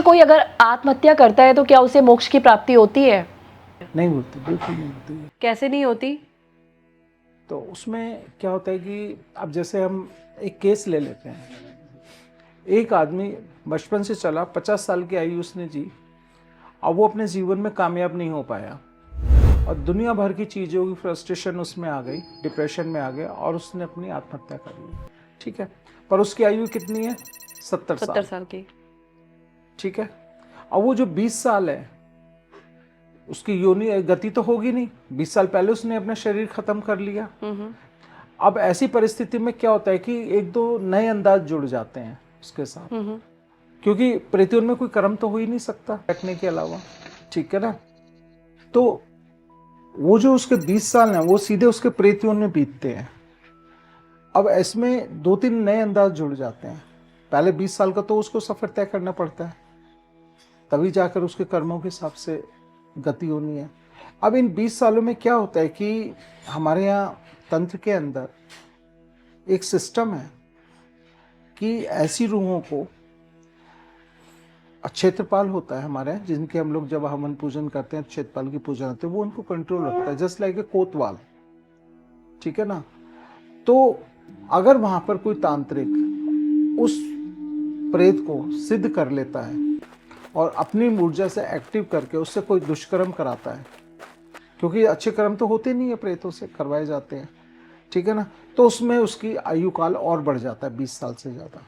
कोई अगर आत्महत्या करता है तो क्या उसे मोक्ष की प्राप्ति होती है? नहीं होती, बिल्कुल नहीं होती। कैसे नहीं होती? तो उसमें क्या होता है कि अब जैसे हम एक केस ले लेते हैं, एक आदमी बचपन से चला 50 साल की आयु उसने जी, अब वो अपने जीवन में कामयाब नहीं हो पाया और दुनिया भर की चीज़ों की फ्रस्ट्रेशन उसमें आ गई, डिप्रेशन में आ गया और उसने अपनी आत्महत्या कर ली। ठीक है, पर उसकी आयु कितनी है? 70 70 साल। साल की। ठीक है, अब वो जो 20 साल है उसकी योनि गति तो होगी नहीं, 20 साल पहले उसने अपना शरीर खत्म कर लिया। अब ऐसी परिस्थिति में क्या होता है कि एक दो नए अंदाज जुड़ जाते हैं उसके साथ, क्योंकि प्रेतियों में कोई कर्म तो हो ही नहीं सकता रखने के अलावा। ठीक है ना, तो वो जो उसके 20 साल हैं वो सीधे उसके प्रेतियों में बीतते हैं। अब इसमें दो तीन नए अंदाज जुड़ जाते हैं। पहले 20 साल का तो उसको सफर तय करना पड़ता है, तभी जाकर उसके कर्मों के हिसाब से गति होनी है। अब इन 20 सालों में क्या होता है कि हमारे यहाँ तंत्र के अंदर एक सिस्टम है कि ऐसी रूहों को, क्षेत्रपाल होता है हमारे यहाँ, जिनके हम लोग जब हवन पूजन करते हैं क्षेत्रपाल की पूजन होती है, वो उनको कंट्रोल रखता है, जस्ट लाइक ए कोतवाल। ठीक है ना, तो अगर वहां पर कोई तांत्रिक उस प्रेत को सिद्ध कर लेता है और अपनी ऊर्जा से एक्टिव करके उससे कोई दुष्कर्म कराता है, क्योंकि अच्छे कर्म तो होते नहीं है, प्रेतों से करवाए जाते हैं। ठीक है ना, तो उसमें उसकी आयु काल और बढ़ जाता है 20 साल से ज़्यादा।